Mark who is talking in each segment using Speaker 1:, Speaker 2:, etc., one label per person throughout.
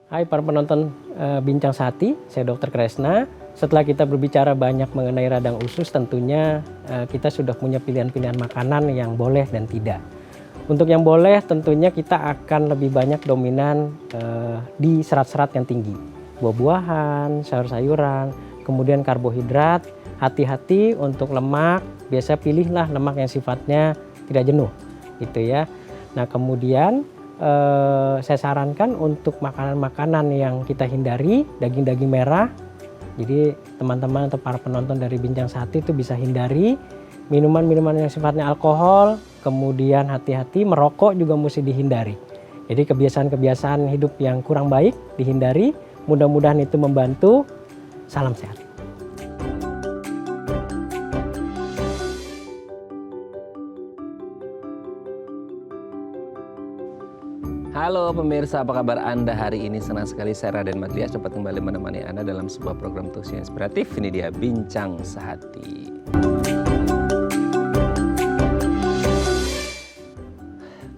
Speaker 1: Hai para penonton Bincang Sehati, saya Dr. Kresna. Setelah kita berbicara banyak mengenai radang usus, tentunya kita sudah punya pilihan-pilihan makanan yang boleh dan tidak. Untuk yang boleh tentunya kita akan lebih banyak dominan di serat-serat yang tinggi. Buah-buahan, sayur-sayuran, kemudian karbohidrat. Hati-hati untuk lemak, biasa pilihlah lemak yang sifatnya tidak jenuh gitu ya. Nah kemudian saya sarankan untuk makanan-makanan yang kita hindari, daging-daging merah. Jadi teman-teman atau para penonton dari Bincang Sehati itu bisa hindari minuman-minuman yang sifatnya alkohol, kemudian hati-hati merokok juga mesti dihindari. Jadi kebiasaan-kebiasaan hidup yang kurang baik dihindari, mudah-mudahan itu membantu. Salam sehat.
Speaker 2: Halo pemirsa, apa kabar Anda hari ini? Senang sekali saya Raden Madrias dapat kembali menemani Anda dalam sebuah program talkshow yang inspiratif. Ini dia Bincang Sehati.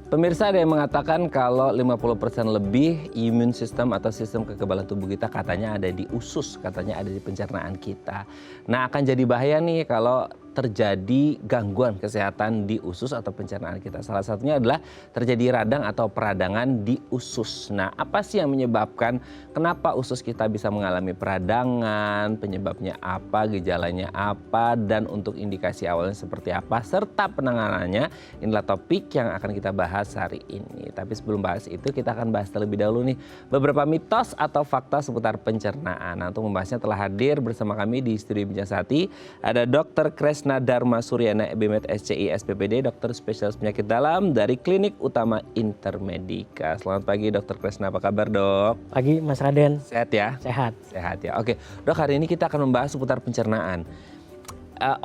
Speaker 2: Pemirsa, ada yang mengatakan kalau 50% lebih imun sistem atau sistem kekebalan tubuh kita katanya ada di usus, katanya ada di pencernaan kita. Nah, akan jadi bahaya nih kalau terjadi gangguan kesehatan di usus atau pencernaan kita. Salah satunya adalah terjadi radang atau peradangan di usus. Nah, apa sih yang menyebabkan kenapa usus kita bisa mengalami peradangan, penyebabnya apa, gejalanya apa, dan untuk indikasi awalnya seperti apa, serta penanganannya. Inilah topik yang akan kita bahas hari ini. Tapi sebelum bahas itu, kita akan bahas terlebih dahulu nih beberapa mitos atau fakta seputar pencernaan. Nah, untuk membahasnya telah hadir bersama kami di studio Bincang Sehati ada Dr. Kresna Dharma Suryana, EBMed SCI SPPD, dokter spesialis penyakit dalam dari Klinik Utama Intermedica. Selamat pagi Dr. Kresna, apa kabar dok?
Speaker 1: Pagi Mas Raden.
Speaker 2: Sehat ya?
Speaker 1: Sehat.
Speaker 2: Sehat ya. Oke dok, hari ini kita akan membahas seputar pencernaan.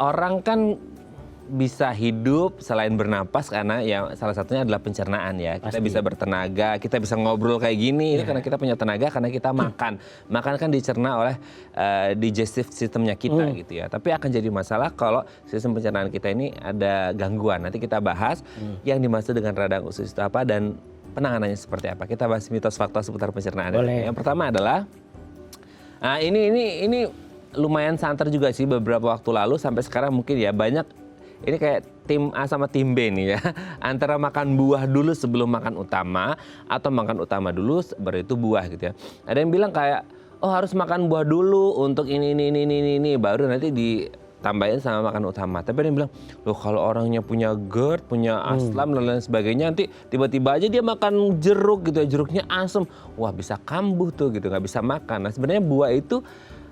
Speaker 2: Orang kan bisa hidup selain bernapas karena ya salah satunya adalah pencernaan ya. Kita bisa bertenaga, kita bisa ngobrol kayak gini karena kita punya tenaga, karena kita makan. Makan kan dicerna oleh digestive sistemnya kita gitu ya. Tapi akan jadi masalah kalau sistem pencernaan kita ini ada gangguan. Nanti kita bahas yang dimaksud dengan radang usus itu apa dan penanganannya seperti apa. Kita bahas mitos fakta seputar pencernaan.
Speaker 1: Boleh.
Speaker 2: Yang pertama adalah ini lumayan santer juga sih beberapa waktu lalu sampai sekarang mungkin ya banyak. Ini kayak tim A sama tim B nih ya. Antara makan buah dulu sebelum makan utama atau makan utama dulu baru itu buah gitu ya. Ada yang bilang kayak harus makan buah dulu untuk ini baru nanti ditambahin sama makan utama. Tapi ada yang bilang loh kalau orangnya punya GERD, punya aslam dan lain sebagainya nanti tiba-tiba aja dia makan jeruk gitu ya, jeruknya asam. Wah bisa kambuh tuh gitu, nggak bisa makan. Nah sebenarnya buah itu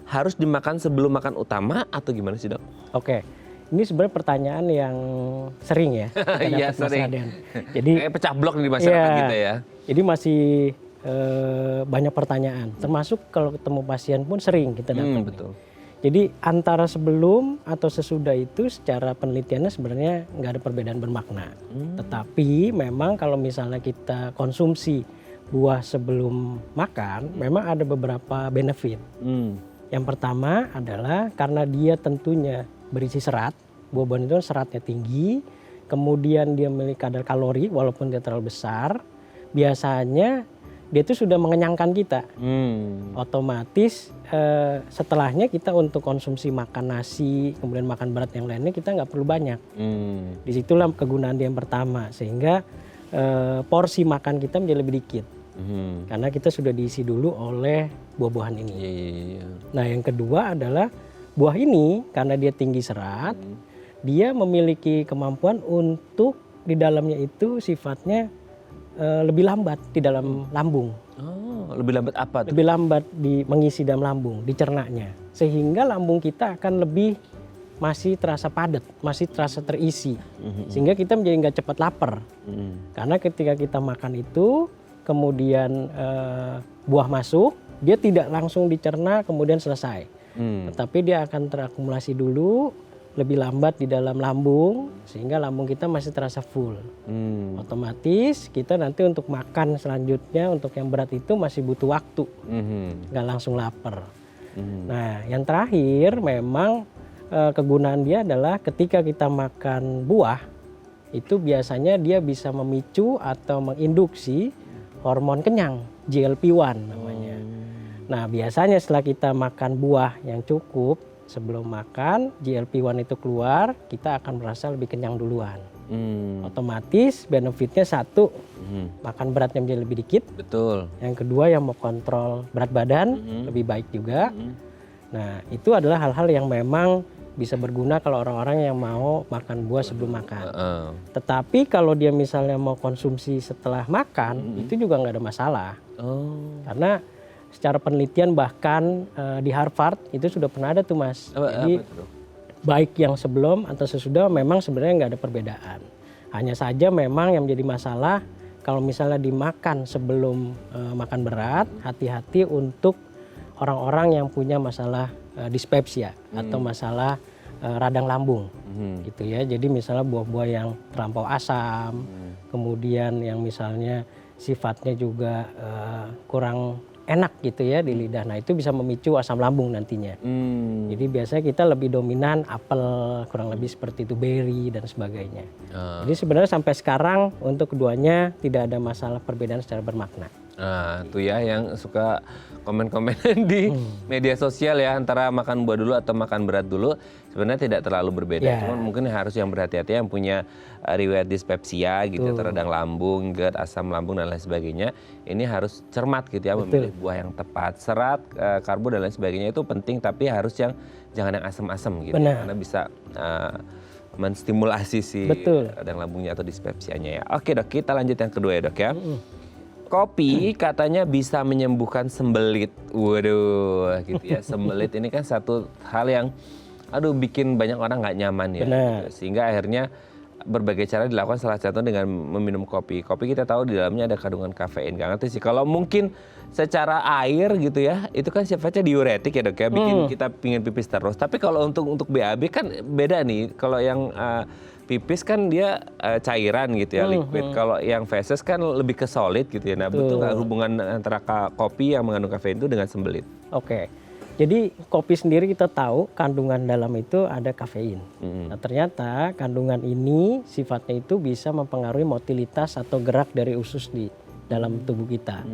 Speaker 2: harus dimakan sebelum makan utama atau gimana sih dok?
Speaker 1: Oke. Ini sebenarnya pertanyaan yang sering ya.
Speaker 2: Iya sering.
Speaker 1: Jadi
Speaker 2: kayak pecah blok di masyarakat kita ya.
Speaker 1: Jadi masih banyak pertanyaan. Termasuk kalau ketemu pasien pun sering kita dapat.
Speaker 2: Betul.
Speaker 1: Jadi antara sebelum atau sesudah itu secara penelitiannya sebenarnya nggak ada perbedaan bermakna. Tetapi memang kalau misalnya kita konsumsi buah sebelum makan, memang ada beberapa benefit. Yang pertama adalah karena dia tentunya berisi serat, buah-buahan itu seratnya tinggi, kemudian dia memiliki kadar kalori walaupun dia terlalu besar, biasanya dia itu sudah mengenyangkan kita. Otomatis setelahnya kita untuk konsumsi makan nasi, kemudian makan berat yang lainnya kita nggak perlu banyak. Disitulah kegunaan dia yang pertama, sehingga porsi makan kita menjadi lebih dikit. Karena kita sudah diisi dulu oleh buah-buahan ini. Nah yang kedua adalah buah ini karena dia tinggi serat, dia memiliki kemampuan untuk di dalamnya itu sifatnya lebih lambat di dalam lambung.
Speaker 2: Oh, lebih lambat apa tuh?
Speaker 1: Lebih lambat mengisi dalam lambung, dicernanya. Sehingga lambung kita akan lebih masih terasa padat, masih terasa terisi. Sehingga kita menjadi nggak cepat lapar. Karena ketika kita makan itu, kemudian buah masuk, dia tidak langsung dicerna kemudian selesai. Tetapi dia akan terakumulasi dulu, lebih lambat di dalam lambung, sehingga lambung kita masih terasa full. Otomatis kita nanti untuk makan selanjutnya, untuk yang berat itu masih butuh waktu, nggak langsung lapar. Nah yang terakhir memang kegunaan dia adalah ketika kita makan buah, itu biasanya dia bisa memicu atau menginduksi hormon kenyang, GLP-1 namanya. Nah biasanya setelah kita makan buah yang cukup, sebelum makan GLP-1 itu keluar, kita akan merasa lebih kenyang duluan. Otomatis benefitnya satu, makan beratnya menjadi lebih dikit.
Speaker 2: Betul.
Speaker 1: Yang kedua yang mau kontrol berat badan lebih baik juga. Nah itu adalah hal-hal yang memang bisa berguna kalau orang-orang yang mau makan buah sebelum makan. Tetapi kalau dia misalnya mau konsumsi setelah makan, itu juga nggak ada masalah. Karena secara penelitian bahkan di Harvard itu sudah pernah ada tuh Mas. Jadi baik yang sebelum atau sesudah memang sebenarnya nggak ada perbedaan. Hanya saja memang yang menjadi masalah kalau misalnya dimakan sebelum makan berat, hati-hati untuk orang-orang yang punya masalah dispepsia atau masalah radang lambung, gitu ya. Jadi misalnya buah-buah yang terlampau asam, kemudian yang misalnya sifatnya juga kurang enak gitu ya di lidah. Nah itu bisa memicu asam lambung nantinya. Jadi biasanya kita lebih dominan apel, kurang lebih seperti itu, berry dan sebagainya. Jadi sebenarnya sampai sekarang untuk keduanya tidak ada masalah perbedaan secara bermakna.
Speaker 2: Nah, itu ya yang suka komen-komen di media sosial ya, antara makan buah dulu atau makan berat dulu, sebenarnya tidak terlalu berbeda. Cuma mungkin harus yang berhati-hati yang punya riwayat dispepsia gitu, radang lambung, GERD, asam lambung dan lain sebagainya. Ini harus cermat gitu ya, memilih buah yang tepat. Serat, karbo dan lain sebagainya itu penting, tapi harus yang jangan yang asam-asam gitu. Karena bisa menstimulasi si radang lambungnya atau dispepsianya ya. Oke Dok, kita lanjut yang kedua ya Dok ya. Kopi katanya bisa menyembuhkan sembelit. Waduh, gitu ya. Sembelit ini kan satu hal yang bikin banyak orang nggak nyaman ya. Sehingga akhirnya berbagai cara dilakukan, salah satu dengan meminum kopi. Kopi kita tahu di dalamnya ada kandungan kafein. Gak ngerti sih, kalau mungkin secara air gitu ya, itu kan sifatnya diuretik ya Dok ya, bikin kita pingin pipis terus. Tapi kalau untuk BAB kan beda nih. Kalau yang pipis kan dia cairan gitu ya, liquid. Kalau yang feses kan lebih ke solid gitu ya. Nah betul nggak hubungan antara kopi yang mengandung kafein itu dengan sembelit?
Speaker 1: Oke, jadi kopi sendiri kita tahu kandungan dalam itu ada kafein. Nah ternyata kandungan ini sifatnya itu bisa mempengaruhi motilitas atau gerak dari usus di dalam tubuh kita.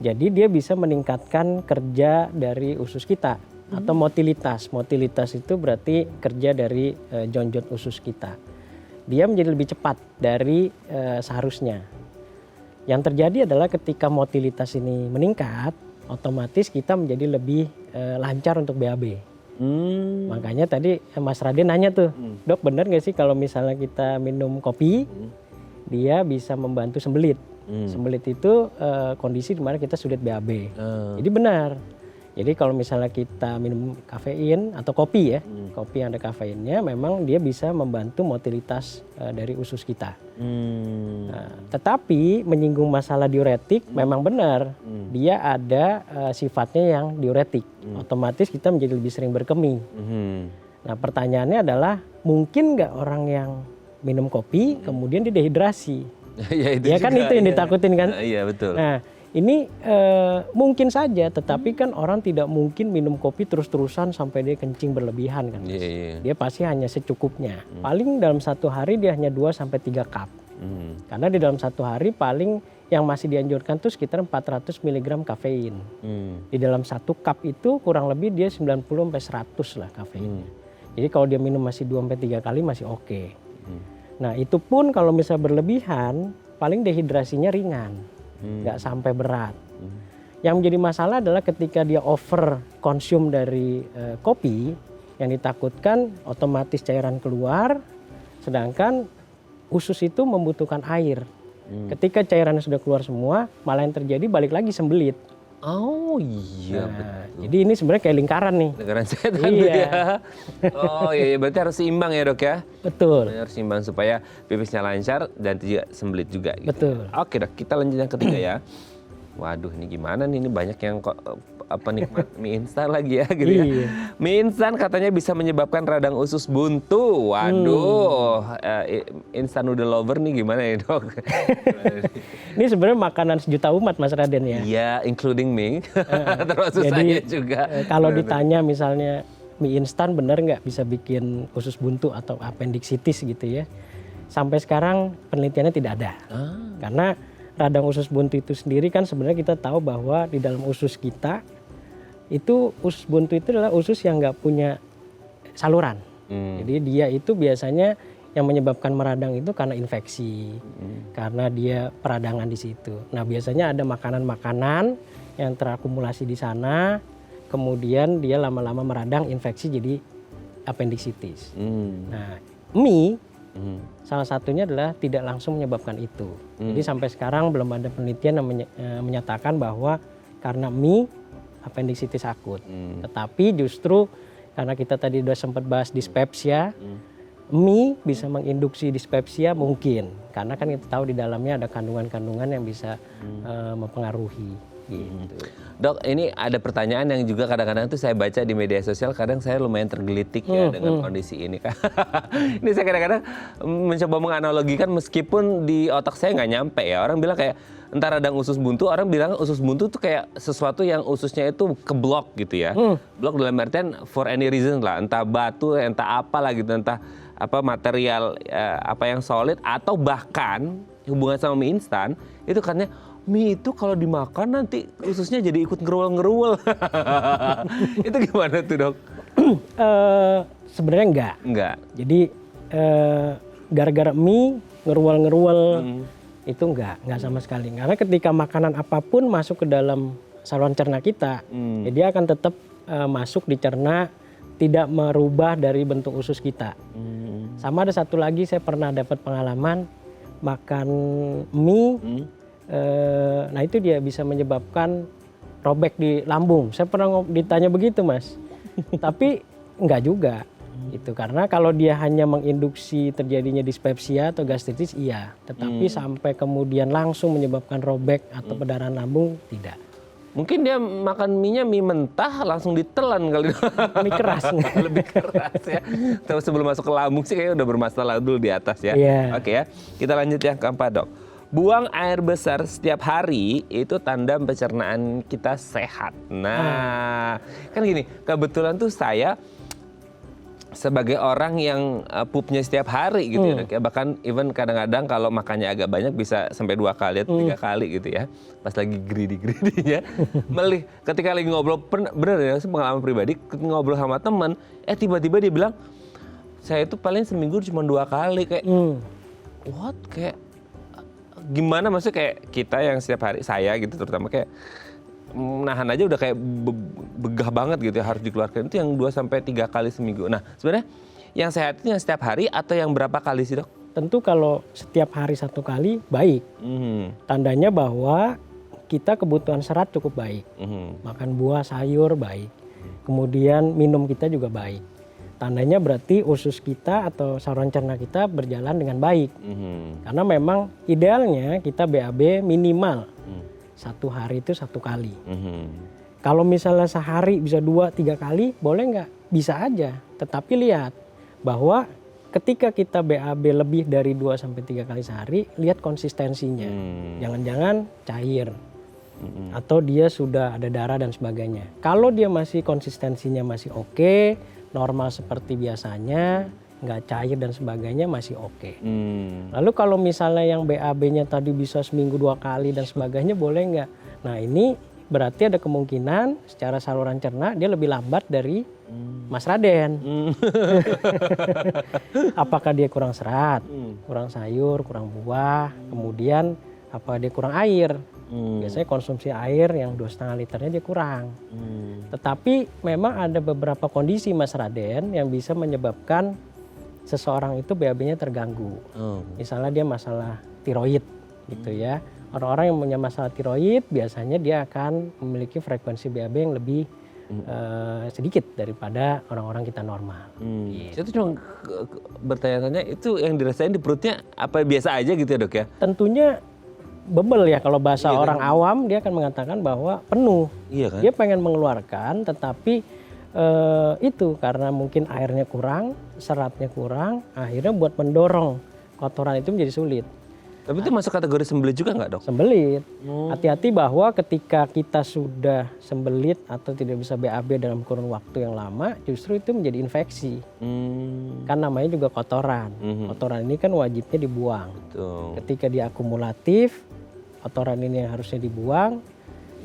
Speaker 1: Jadi dia bisa meningkatkan kerja dari usus kita atau motilitas. Motilitas itu berarti kerja dari jonjot usus kita. Dia menjadi lebih cepat dari seharusnya. Yang terjadi adalah ketika motilitas ini meningkat, otomatis kita menjadi lebih lancar untuk BAB. Makanya tadi Mas Raden nanya tuh, Dok benar nggak sih kalau misalnya kita minum kopi, dia bisa membantu sembelit. Sembelit itu kondisi di mana kita sulit BAB. Jadi benar. Jadi kalau misalnya kita minum kafein atau kopi ya, kopi yang ada kafeinnya, memang dia bisa membantu motilitas dari usus kita. Nah, tetapi menyinggung masalah diuretik, memang benar, dia ada sifatnya yang diuretik. Otomatis kita menjadi lebih sering berkemih. Nah pertanyaannya adalah, mungkin nggak orang yang minum kopi kemudian dia dehidrasi? Ya kan itu yang ditakutin kan?
Speaker 2: Iya betul.
Speaker 1: Nah ini mungkin saja, tetapi kan orang tidak mungkin minum kopi terus-terusan sampai dia kencing berlebihan kan. Dia pasti hanya secukupnya. Paling dalam satu hari dia hanya 2-3 cup. Karena di dalam satu hari paling yang masih dianjurkan tuh sekitar 400 mg kafein. Di dalam satu cup itu kurang lebih dia 90-100 lah kafeinnya. Jadi kalau dia minum masih 2-3 kali masih oke. Nah itu pun kalau misalnya berlebihan, paling dehidrasinya ringan. Nggak sampai berat. Yang menjadi masalah adalah ketika dia over konsum dari kopi, yang ditakutkan otomatis cairan keluar, sedangkan usus itu membutuhkan air. Ketika cairannya sudah keluar semua, malah yang terjadi balik lagi sembelit.
Speaker 2: Oh iya betul.
Speaker 1: Jadi ini sebenarnya kayak lingkaran nih.
Speaker 2: Lingkaran setan ya. Oh iya, berarti harus seimbang ya Dok ya?
Speaker 1: Betul.
Speaker 2: Harus seimbang supaya pipisnya lancar dan juga sembelit juga gitu.
Speaker 1: Betul.
Speaker 2: Oke Dok, kita lanjut yang ketiga ya. Waduh ini gimana nih, ini banyak yang kok nikmat mie instan lagi ya gitu ya. Mie instan katanya bisa menyebabkan radang usus buntu. Waduh, instan noodle lover nih gimana ya Dok?
Speaker 1: Ini sebenarnya makanan sejuta umat Mas Raden ya.
Speaker 2: Iya, including me, termasuk saya juga.
Speaker 1: Kalau ditanya misalnya mie instan benar nggak bisa bikin usus buntu atau appendicitis gitu ya. Sampai sekarang penelitiannya tidak ada. Karena radang usus buntu itu sendiri kan sebenarnya kita tahu bahwa di dalam usus kita itu usus buntu itu adalah usus yang nggak punya saluran. Jadi dia itu biasanya yang menyebabkan meradang itu karena infeksi, karena dia peradangan di situ. Nah biasanya ada makanan-makanan yang terakumulasi di sana, kemudian dia lama-lama meradang, infeksi jadi appendicitis. Nah mie salah satunya adalah tidak langsung menyebabkan itu. Jadi sampai sekarang belum ada penelitian yang menyatakan bahwa karena mie appendicitis akut. Tetapi justru karena kita tadi sudah sempat bahas dispepsia, mie bisa menginduksi dispepsia mungkin. Karena kan kita tahu di dalamnya ada kandungan-kandungan yang bisa mempengaruhi. Gitu.
Speaker 2: Dok, ini ada pertanyaan yang juga kadang-kadang tuh saya baca di media sosial, kadang saya lumayan tergelitik ya dengan kondisi ini. Ini saya kadang-kadang mencoba menganalogikan meskipun di otak saya nggak nyampe ya. Orang bilang kayak entar radang usus buntu, orang bilang usus buntu tuh kayak sesuatu yang ususnya itu keblok gitu ya. Blok dalam artian for any reason lah, entah batu, entah apa lah gitu, entah apa material apa yang solid, atau bahkan hubungan sama mie instan itu katanya mie itu kalau dimakan nanti ususnya jadi ikut ngeruwel-ngeruwel. Itu gimana tuh dok?
Speaker 1: Sebenarnya enggak. Jadi gara-gara mie ngeruwel-ngeruwel itu enggak sama sekali. Karena ketika makanan apapun masuk ke dalam saluran cerna kita, ya dia akan tetap masuk dicerna, tidak merubah dari bentuk usus kita. Sama ada satu lagi, saya pernah dapat pengalaman makan mie, nah itu dia bisa menyebabkan robek di lambung. Saya pernah ditanya begitu mas, tapi enggak juga. Itu karena kalau dia hanya menginduksi terjadinya dispepsia atau gastritis iya, tetapi sampai kemudian langsung menyebabkan robek atau pendarahan lambung tidak.
Speaker 2: Mungkin dia makan mie-nya mie mentah langsung ditelan kali.
Speaker 1: Mie keras.
Speaker 2: Lebih keras ya. Tapi sebelum masuk ke lambung sih kayaknya udah bermasalah dulu di atas ya. Oke ya. Kita lanjut yang keempat dok. Buang air besar setiap hari itu tanda pencernaan kita sehat. Nah, kan gini, kebetulan tuh saya sebagai orang yang pupnya setiap hari gitu ya, bahkan even kadang-kadang kalau makannya agak banyak bisa sampai 2 kali atau 3 kali gitu ya, pas lagi greedy-greedynya. Ketika lagi ngobrol, bener ya, pengalaman pribadi, ngobrol sama teman, tiba-tiba dia bilang, saya itu paling seminggu cuma 2 kali, kayak what, kayak gimana, maksudnya kayak kita yang setiap hari, saya gitu terutama, kayak nahan aja udah kayak begah banget gitu ya, harus dikeluarkan. Itu yang 2-3 kali seminggu. Nah sebenarnya yang sehat itu yang setiap hari atau yang berapa kali sih dok?
Speaker 1: Tentu kalau setiap hari 1 kali baik. Tandanya bahwa kita kebutuhan serat cukup baik. Makan buah, sayur baik. Kemudian minum kita juga baik. Tandanya berarti usus kita atau saluran cerna kita berjalan dengan baik. Karena memang idealnya kita BAB minimal 1 hari itu 1 kali. Kalau misalnya sehari bisa 2-3 kali, boleh nggak? Bisa aja. Tetapi lihat bahwa ketika kita BAB lebih dari 2-3 kali sehari, lihat konsistensinya. Jangan-jangan cair. Atau dia sudah ada darah dan sebagainya. Kalau dia masih konsistensinya masih oke, normal seperti biasanya, nggak cair dan sebagainya, masih oke. Lalu kalau misalnya yang BAB-nya tadi bisa seminggu 2 kali dan sebagainya, boleh nggak? Nah ini berarti ada kemungkinan secara saluran cerna dia lebih lambat dari Mas Raden. Apakah dia kurang serat, kurang sayur, kurang buah, kemudian apa dia kurang air? Biasanya konsumsi air yang 2,5 liternya dia kurang. Tetapi memang ada beberapa kondisi Mas Raden yang bisa menyebabkan seseorang itu BAB-nya terganggu. Misalnya dia masalah tiroid gitu ya. Orang-orang yang punya masalah tiroid biasanya dia akan memiliki frekuensi BAB yang lebih sedikit daripada orang-orang kita normal.
Speaker 2: Saya tuh cuma bertanya-tanya, itu yang dirasain di perutnya apa biasa aja gitu ya dok ya?
Speaker 1: Tentunya bebel ya, kalau bahasa orang awam dia akan mengatakan bahwa penuh. Iya kan? Dia pengen mengeluarkan tetapi itu karena mungkin airnya kurang, seratnya kurang, akhirnya buat mendorong kotoran itu menjadi sulit.
Speaker 2: Tapi itu masuk kategori sembelit juga nggak dok?
Speaker 1: Sembelit. Hati-hati bahwa ketika kita sudah sembelit atau tidak bisa BAB dalam kurun waktu yang lama, justru itu menjadi infeksi. Kan namanya juga kotoran. Kotoran ini kan wajibnya dibuang. Betul. Ketika dia akumulatif, kotoran ini yang harusnya dibuang,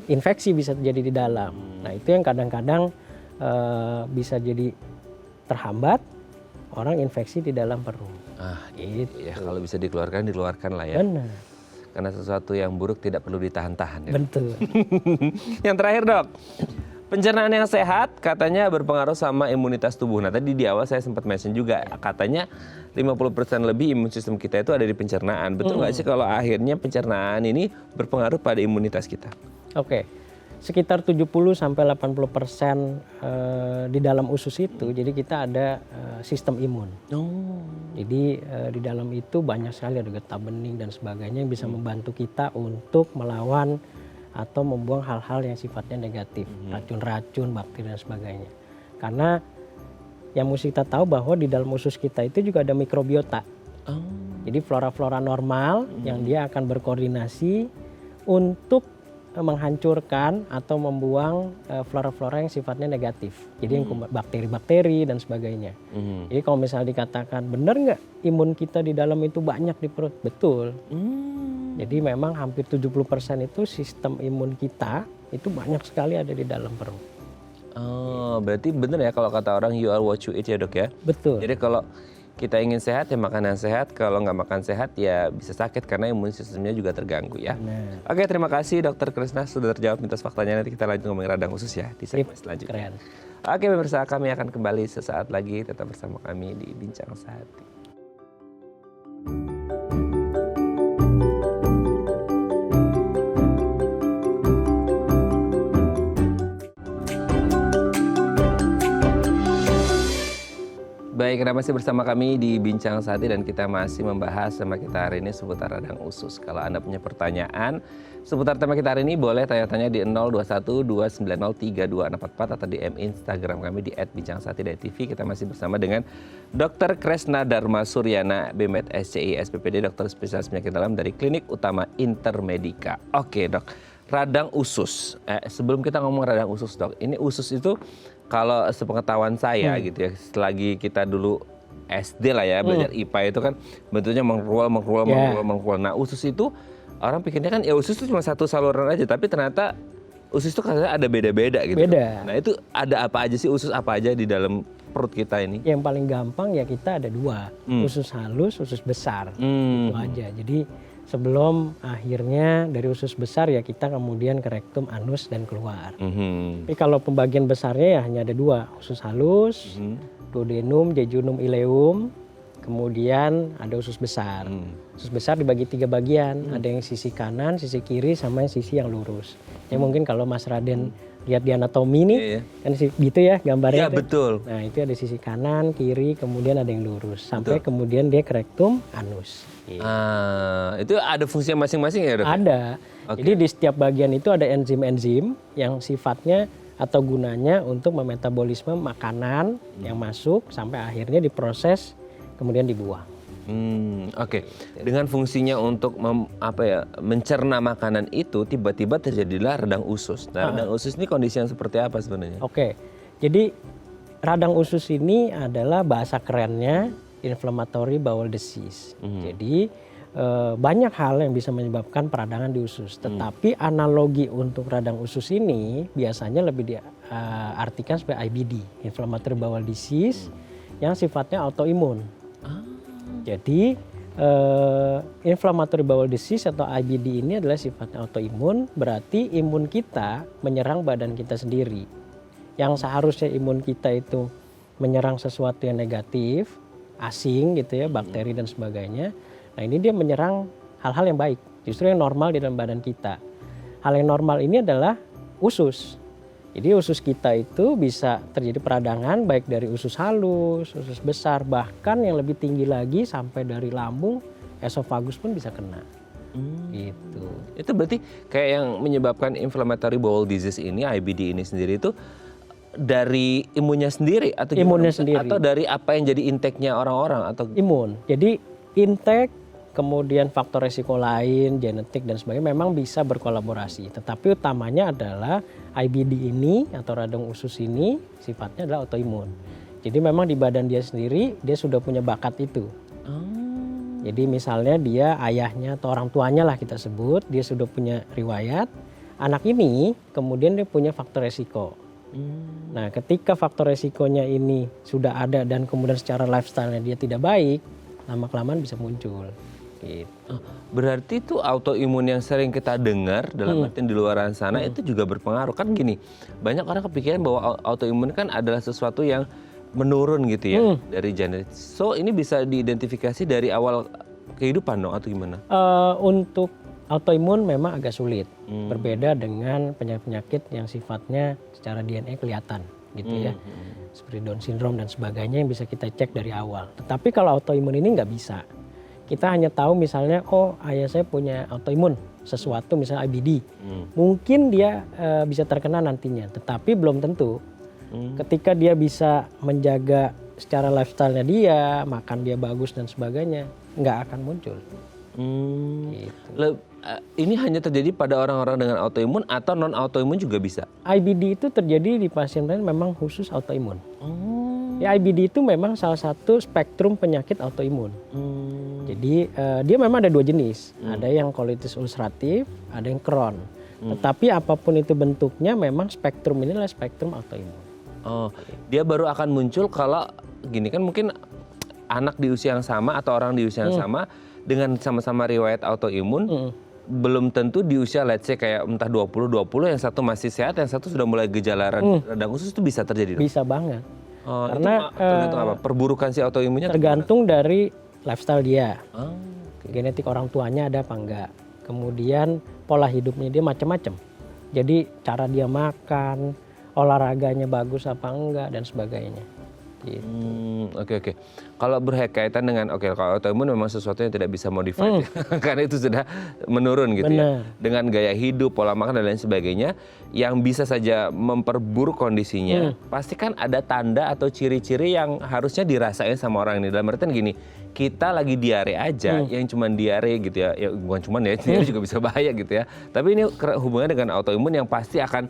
Speaker 1: infeksi bisa terjadi di dalam. Nah itu yang kadang-kadang bisa jadi terhambat orang infeksi di dalam perut.
Speaker 2: Gitu. Ya kalau bisa dikeluarkan lah ya.
Speaker 1: Benar.
Speaker 2: Karena sesuatu yang buruk tidak perlu ditahan-tahan. Ya?
Speaker 1: Betul.
Speaker 2: Yang terakhir dok, pencernaan yang sehat katanya berpengaruh sama imunitas tubuh. Nah tadi di awal saya sempat mention juga, katanya 50% lebih imun sistem kita itu ada di pencernaan. Betul nggak sih kalau akhirnya pencernaan ini berpengaruh pada imunitas kita?
Speaker 1: Oke, sekitar 70-80% di dalam usus itu, jadi kita ada sistem imun. Jadi di dalam itu banyak sekali ada getah bening dan sebagainya yang bisa membantu kita untuk melawan atau membuang hal-hal yang sifatnya negatif, racun-racun, bakteri dan sebagainya. Karena yang mesti kita tahu bahwa di dalam usus kita itu juga ada mikrobiota. Jadi flora-flora normal yang dia akan berkoordinasi untuk menghancurkan atau membuang flora-flora yang sifatnya negatif. Jadi yang bakteri-bakteri dan sebagainya. Jadi kalau misalnya dikatakan benar nggak imun kita di dalam itu banyak di perut? Betul. Jadi memang hampir 70% itu sistem imun kita itu banyak sekali ada di dalam perut.
Speaker 2: Oh, berarti benar ya kalau kata orang you are what you eat ya dok ya?
Speaker 1: Betul.
Speaker 2: Jadi kalau kita ingin sehat ya makan yang sehat, kalau nggak makan sehat ya bisa sakit karena imun sistemnya juga terganggu ya.
Speaker 1: Nah.
Speaker 2: Oke, terima kasih Dr. Krisna sudah terjawab mitos faktanya. Nanti kita lanjut ngomongin radang usus ya di segmen selanjutnya.
Speaker 1: Keren.
Speaker 2: Oke pemirsa, kami akan kembali sesaat lagi, tetap bersama kami di Bincang Sehati. Baik, Anda masih bersama kami di Bincang Sehati dan kita masih membahas tema kita hari ini seputar radang usus. Kalau Anda punya pertanyaan seputar tema kita hari ini boleh tanya-tanya di 0212903244 atau DM Instagram kami di @bincangSehati.tv. Kita masih bersama dengan Dr. Kresna Dharma Suryana, BMed SCI SPPD, dokter spesialis penyakit dalam dari Klinik Utama Intermedica. Oke dok, radang usus. Sebelum kita ngomong radang usus dok, ini usus itu kalau sepengetahuan saya gitu ya, selagi kita dulu SD lah ya belajar IPA itu kan bentuknya mengkrual. Nah usus itu orang pikirnya kan ya usus itu cuma satu saluran aja, tapi ternyata usus itu katanya ada beda-beda gitu.
Speaker 1: Beda.
Speaker 2: Nah itu ada apa aja sih, usus apa aja di dalam perut kita ini?
Speaker 1: Yang paling gampang ya kita ada dua, usus halus, usus besar, itu aja. Jadi sebelum akhirnya dari usus besar ya kita kemudian ke rektum, anus dan keluar. Tapi kalau pembagian besarnya ya hanya ada dua, usus halus, duodenum, jejunum, ileum, kemudian ada usus besar. Usus besar dibagi 3 bagian, ada yang sisi kanan, sisi kiri, sama yang sisi yang lurus. Ya mungkin kalau Mas Raden lihat di anatomi nih, kan gitu ya gambarnya.
Speaker 2: Iya betul.
Speaker 1: Nah itu ada sisi kanan, kiri, kemudian ada yang lurus. Sampai kemudian dia ke rektum, anus.
Speaker 2: Itu ada fungsinya masing-masing ya dok?
Speaker 1: Ada. Jadi di setiap bagian itu ada enzim-enzim yang sifatnya atau gunanya untuk memetabolisme makanan yang masuk sampai akhirnya diproses kemudian dibuang.
Speaker 2: Oke. Dengan fungsinya untuk mencerna makanan itu tiba-tiba terjadilah radang usus. Nah, radang usus ini kondisi yang seperti apa sebenarnya?
Speaker 1: Oke. Jadi radang usus ini adalah bahasa kerennya inflammatory bowel disease. Jadi banyak hal yang bisa menyebabkan peradangan di usus. Tetapi analogi untuk radang usus ini biasanya lebih diartikan sebagai IBD, inflammatory bowel disease, yang sifatnya autoimun. Jadi inflammatory bowel disease atau IBD ini adalah sifatnya autoimun, berarti imun kita menyerang badan kita sendiri. Yang seharusnya imun kita itu menyerang sesuatu yang negatif, asing gitu ya, bakteri dan sebagainya. Nah ini dia menyerang hal-hal yang baik, justru yang normal di dalam badan kita. Hal yang normal ini adalah usus. Jadi usus kita itu bisa terjadi peradangan baik dari usus halus, usus besar, bahkan yang lebih tinggi lagi sampai dari lambung, esofagus pun bisa kena. Gitu.
Speaker 2: Itu berarti kayak yang menyebabkan inflammatory bowel disease ini, IBD ini sendiri itu dari imunnya sendiri atau
Speaker 1: imunnya sendiri,
Speaker 2: atau dari apa yang jadi intake-nya orang-orang atau
Speaker 1: imun. Jadi intake, kemudian faktor resiko lain, genetik dan sebagainya memang bisa berkolaborasi. Tetapi utamanya adalah IBD ini atau radang usus ini sifatnya adalah autoimun. Jadi memang di badan dia sendiri dia sudah punya bakat itu. Jadi misalnya dia ayahnya atau orang tuanya lah kita sebut, dia sudah punya riwayat anak ini kemudian dia punya faktor resiko. Nah, ketika faktor resikonya ini sudah ada dan kemudian secara lifestyle-nya dia tidak baik, lama-kelamaan bisa muncul. Gitu.
Speaker 2: Berarti itu autoimun yang sering kita dengar dalam artian di luar sana itu juga berpengaruh. Kan gini, banyak orang kepikiran bahwa autoimun kan adalah sesuatu yang menurun gitu ya dari genetik. So ini bisa diidentifikasi dari awal kehidupan dong atau gimana?
Speaker 1: Untuk autoimun memang agak sulit. Berbeda dengan penyakit-penyakit yang sifatnya secara DNA kelihatan gitu ya. Seperti Down syndrome dan sebagainya yang bisa kita cek dari awal. Tetapi kalau autoimun ini nggak bisa. Kita hanya tahu misalnya, oh ayah saya punya autoimun, sesuatu misalnya IBD. Mungkin dia bisa terkena nantinya, tetapi belum tentu. Ketika dia bisa menjaga secara lifestyle-nya dia, makan dia bagus dan sebagainya, nggak akan muncul. Gitu.
Speaker 2: Ini hanya terjadi pada orang-orang dengan autoimun atau non autoimun juga bisa?
Speaker 1: IBD itu terjadi di pasien memang khusus autoimun. Ya, IBD itu memang salah satu spektrum penyakit autoimun. Jadi dia memang ada dua jenis, ada yang colitis ulceratif, ada yang Crohn. Tetapi apapun itu bentuknya, memang spektrum ini adalah spektrum autoimun.
Speaker 2: Oh, dia baru akan muncul kalau gini kan mungkin anak di usia yang sama atau orang di usia yang sama dengan sama-sama riwayat autoimun belum tentu di usia let's say kayak entah 20 yang satu masih sehat, yang satu sudah mulai gejala radang usus itu bisa terjadi dong?
Speaker 1: Bisa banget.
Speaker 2: Karena itu tergantung apa? Perburukan si autoimunnya
Speaker 1: tergantung dari lifestyle dia. Genetik orang tuanya ada apa enggak. Kemudian pola hidupnya dia macam-macam. Jadi cara dia makan, olahraganya bagus apa enggak dan sebagainya. Gitu.
Speaker 2: Oke. Kalau berkaitan dengan kalau autoimun memang sesuatu yang tidak bisa modified karena itu sudah menurun gitu.
Speaker 1: Bener.
Speaker 2: Ya. Dengan gaya hidup, pola makan dan lain sebagainya yang bisa saja memperburuk kondisinya. Pasti kan ada tanda atau ciri-ciri yang harusnya dirasain sama orang ini. Dalam artian gini, kita lagi diare aja yang cuman diare gitu ya. Ya bukan cuman ya, diare juga bisa bahaya gitu ya. Tapi ini hubungannya dengan autoimun yang pasti akan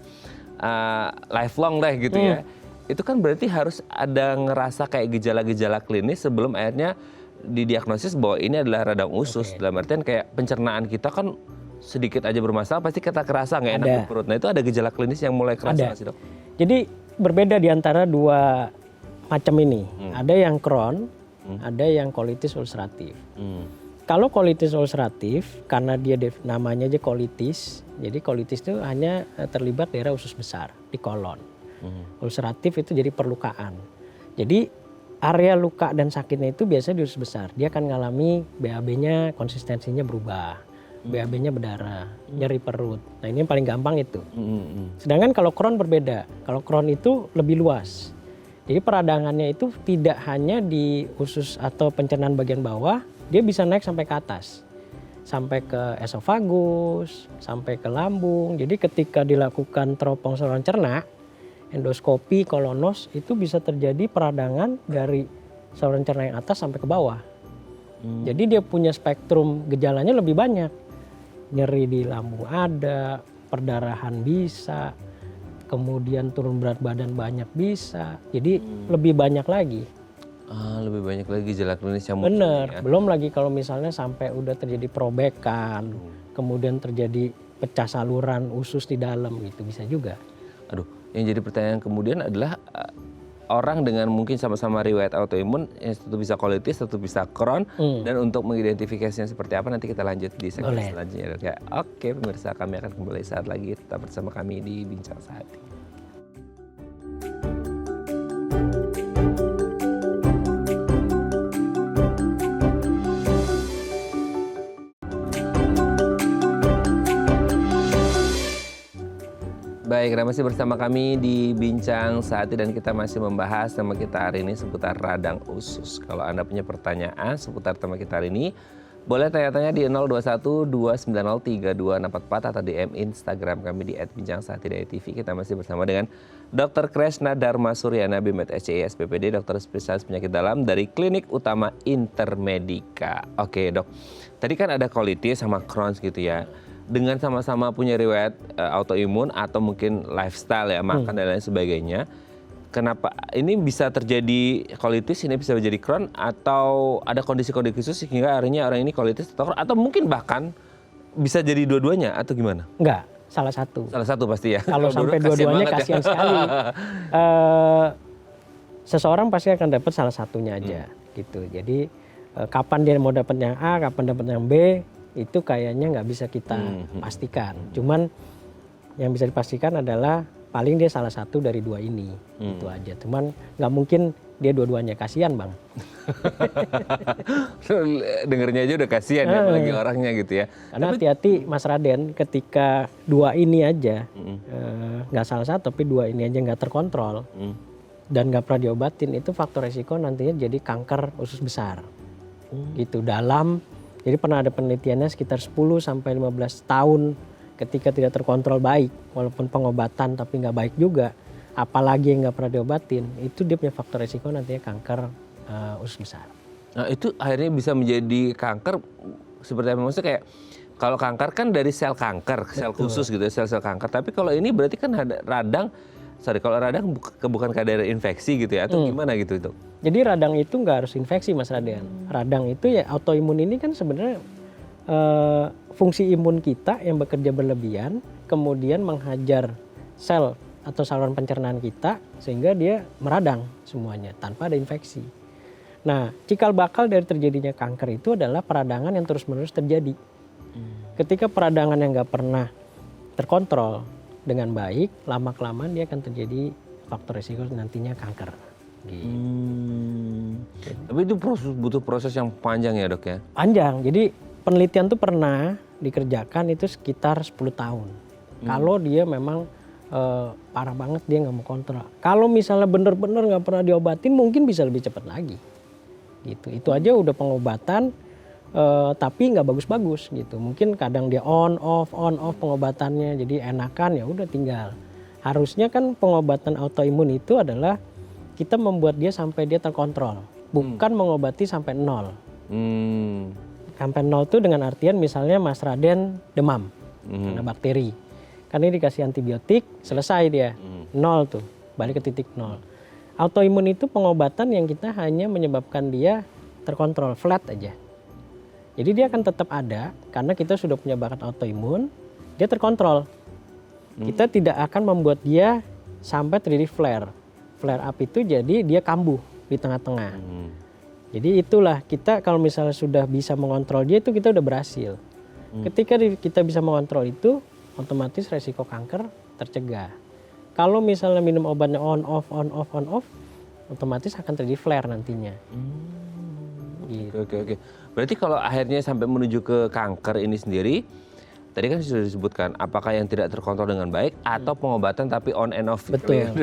Speaker 2: lifelong deh gitu ya. Itu kan berarti harus ada ngerasa kayak gejala-gejala klinis sebelum akhirnya didiagnosis bahwa ini adalah radang usus. Dalam artian kayak pencernaan kita kan sedikit aja bermasalah pasti kita kerasa nggak enak di perut. Nah itu ada gejala klinis yang mulai kerasa nggak sih dok?
Speaker 1: Jadi berbeda di antara dua macam ini. Ada yang Crohn, ada yang colitis ulceratif. Kalau colitis ulceratif karena dia namanya aja colitis, jadi colitis itu hanya terlibat daerah usus besar di kolon. Ulceratif itu jadi perlukaan. Jadi area luka dan sakitnya itu biasanya di usus besar. Dia akan mengalami BAB-nya konsistensinya berubah. BAB-nya berdarah, nyeri perut. Nah ini yang paling gampang itu. Sedangkan kalau Crohn berbeda. Kalau Crohn itu lebih luas. Jadi peradangannya itu tidak hanya di usus atau pencernaan bagian bawah. Dia bisa naik sampai ke atas. Sampai ke esofagus, sampai ke lambung. Jadi ketika dilakukan teropong saluran cerna, endoskopi, kolonos itu bisa terjadi peradangan dari saluran cerna yang atas sampai ke bawah. Jadi dia punya spektrum gejalanya lebih banyak. Nyeri di lambung ada, perdarahan bisa, kemudian turun berat badan banyak bisa. Jadi lebih banyak lagi.
Speaker 2: Lebih banyak lagi gejala klinis yang muncul.
Speaker 1: Bener, ya? Belum lagi kalau misalnya sampai udah terjadi perobekan, kemudian terjadi pecah saluran usus di dalam gitu bisa juga.
Speaker 2: Aduh, yang jadi pertanyaan kemudian adalah orang dengan mungkin sama-sama riwayat autoimun, yang satu bisa colitis, satu bisa Crohn, dan untuk mengidentifikasinya seperti apa nanti kita lanjut di segmen selanjutnya. Ya, oke, pemirsa, kami akan kembali saat lagi tetap bersama kami di Bincang Sehati. Baik, masih bersama kami di Bincang Sehati dan kita masih membahas tema kita hari ini seputar radang usus. Kalau Anda punya pertanyaan seputar tema kita hari ini, boleh tanya-tanya di 021-290-3244 atau DM Instagram kami di @bincangSehati.tv. Kita masih bersama dengan Dr. Kresna Dharma Suryana, BMed SCI SPPD, dokter spesialis penyakit dalam dari Klinik Utama Intermedica. Oke dok, tadi kan ada colitis sama Crohn gitu ya. Dengan sama-sama punya riwayat autoimun atau mungkin lifestyle ya, makan dan lain sebagainya. Kenapa ini bisa terjadi colitis, ini bisa menjadi Crohn, atau ada kondisi-kondisi khusus sehingga akhirnya orang ini colitis atau Crohn, atau mungkin bahkan bisa jadi dua-duanya atau gimana?
Speaker 1: Enggak. salah satu.
Speaker 2: Salah satu pasti ya.
Speaker 1: Kalau sampai dua-duanya kasihan sekali. Seseorang pasti akan dapat salah satunya aja gitu. Jadi kapan dia mau dapat yang A, kapan dapat yang B, itu kayaknya nggak bisa kita pastikan. Cuman yang bisa dipastikan adalah paling dia salah satu dari dua ini, itu aja. Cuman nggak mungkin dia dua-duanya, kasihan bang.
Speaker 2: Dengernya aja udah kasihan ya, apalagi orangnya gitu ya.
Speaker 1: Karena hati-hati Mas Raden, ketika dua ini aja nggak salah satu, tapi dua ini aja nggak terkontrol dan nggak pernah diobatin, itu faktor resiko nantinya jadi kanker usus besar. Gitu jadi pernah ada penelitiannya sekitar 10 sampai 15 tahun ketika tidak terkontrol baik, walaupun pengobatan tapi nggak baik juga, apalagi yang nggak pernah diobatin, itu dia punya faktor resiko nantinya kanker usus besar.
Speaker 2: Nah itu akhirnya bisa menjadi kanker seperti apa, maksudnya kayak kalau kanker kan dari sel kanker, sel khusus gitu ya, sel-sel kanker, tapi kalau ini berarti kan ada kalau radang bukan kadar infeksi gitu ya, atau gimana gitu itu?
Speaker 1: Jadi radang itu nggak harus infeksi Mas Raden. Radang itu ya autoimun ini kan sebenarnya fungsi imun kita yang bekerja berlebihan, kemudian menghajar sel atau saluran pencernaan kita sehingga dia meradang semuanya tanpa ada infeksi. Nah, cikal bakal dari terjadinya kanker itu adalah peradangan yang terus-menerus terjadi. Ketika peradangan yang nggak pernah terkontrol dengan baik, lama-kelamaan dia akan terjadi faktor risiko nantinya kanker. Gitu.
Speaker 2: Tapi itu butuh proses yang panjang ya dok ya?
Speaker 1: Panjang, jadi penelitian tuh pernah dikerjakan itu sekitar 10 tahun. Kalau dia memang parah banget dia nggak mau kontrol. Kalau misalnya bener-bener nggak pernah diobatin mungkin bisa lebih cepat lagi. Gitu. Itu aja udah pengobatan tapi nggak bagus-bagus gitu. Mungkin kadang dia on off pengobatannya, jadi enakan ya udah tinggal. Harusnya kan pengobatan autoimun itu adalah kita membuat dia sampai dia terkontrol, bukan mengobati sampai 0. Sampai 0 itu dengan artian misalnya Mas Raden demam karena bakteri. Karena ini dikasih antibiotik, selesai dia. 0 tuh, balik ke titik 0. Autoimun itu pengobatan yang kita hanya menyebabkan dia terkontrol, flat aja. Jadi dia akan tetap ada karena kita sudah punya bakat autoimun, dia terkontrol. Kita tidak akan membuat dia sampai terjadi flare. Flare up itu jadi dia kambuh di tengah-tengah. Jadi itulah kita kalau misalnya sudah bisa mengontrol dia itu kita udah berhasil. Ketika kita bisa mengontrol itu, otomatis resiko kanker tercegah. Kalau misalnya minum obatnya on off, otomatis akan terjadi flare nantinya. Gitu.
Speaker 2: Oke. Berarti kalau akhirnya sampai menuju ke kanker ini sendiri, tadi kan sudah disebutkan apakah yang tidak terkontrol dengan baik atau pengobatan tapi on and off.
Speaker 1: Betul.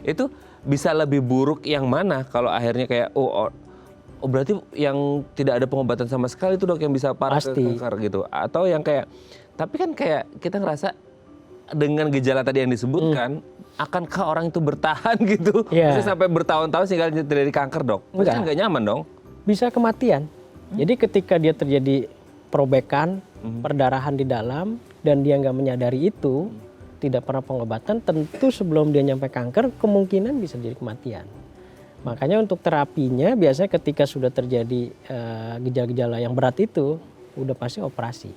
Speaker 2: Itu bisa lebih buruk yang mana kalau akhirnya kayak berarti yang tidak ada pengobatan sama sekali itu dok yang bisa parah ke kanker gitu, atau yang kayak tapi kan kayak kita ngerasa dengan gejala tadi yang disebutkan akankah orang itu bertahan gitu bisa sampai bertahun-tahun sehingga terjadi kanker dok? Kan nggak nyaman dong?
Speaker 1: Bisa kematian. Jadi ketika dia terjadi perobekan, perdarahan di dalam dan dia nggak menyadari itu, tidak pernah pengobatan, tentu sebelum dia nyampe kanker kemungkinan bisa jadi kematian. Makanya untuk terapinya biasanya ketika sudah terjadi gejala-gejala yang berat itu udah pasti operasi.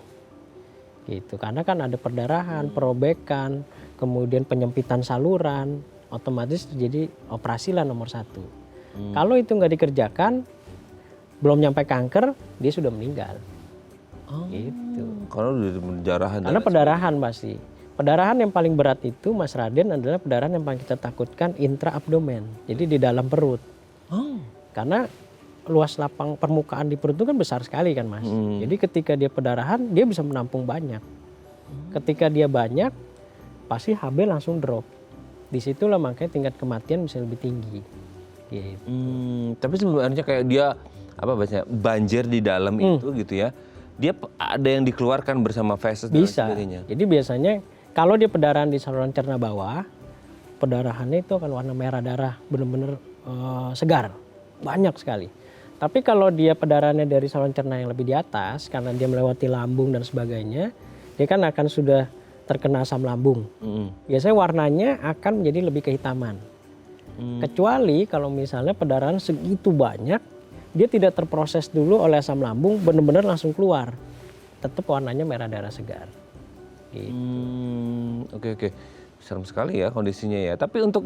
Speaker 1: Gitu. Karena kan ada perdarahan, perobekan, kemudian penyempitan saluran, otomatis terjadi operasi lah nomor 1. Kalau itu nggak dikerjakan, belum nyampe kanker, dia sudah meninggal. Gitu.
Speaker 2: Karena udah pendarahan.
Speaker 1: Karena pendarahan pasti. Pendarahan yang paling berat itu Mas Raden adalah pendarahan yang paling kita takutkan intraabdomen. Jadi di dalam perut. Karena luas lapang permukaan di perut itu kan besar sekali kan Mas. Jadi ketika dia pendarahan dia bisa menampung banyak. Ketika dia banyak pasti HB langsung drop. Disitulah makanya tingkat kematian bisa lebih tinggi. Gitu.
Speaker 2: Tapi sebenarnya kayak dia banjir di dalam itu gitu ya. Dia ada yang dikeluarkan bersama feses dan sebagainya.
Speaker 1: Jadi biasanya kalau dia pendarahan di saluran cerna bawah, pendarahannya itu akan warna merah darah, benar-benar segar, banyak sekali. Tapi kalau dia pendarahannya dari saluran cerna yang lebih di atas, karena dia melewati lambung dan sebagainya, dia kan akan sudah terkena asam lambung. Biasanya warnanya akan menjadi lebih kehitaman. Kecuali kalau misalnya pendarahan segitu banyak, dia tidak terproses dulu oleh asam lambung, benar-benar langsung keluar. Tetap warnanya merah darah segar.
Speaker 2: Oke. Serem sekali ya kondisinya ya. Tapi untuk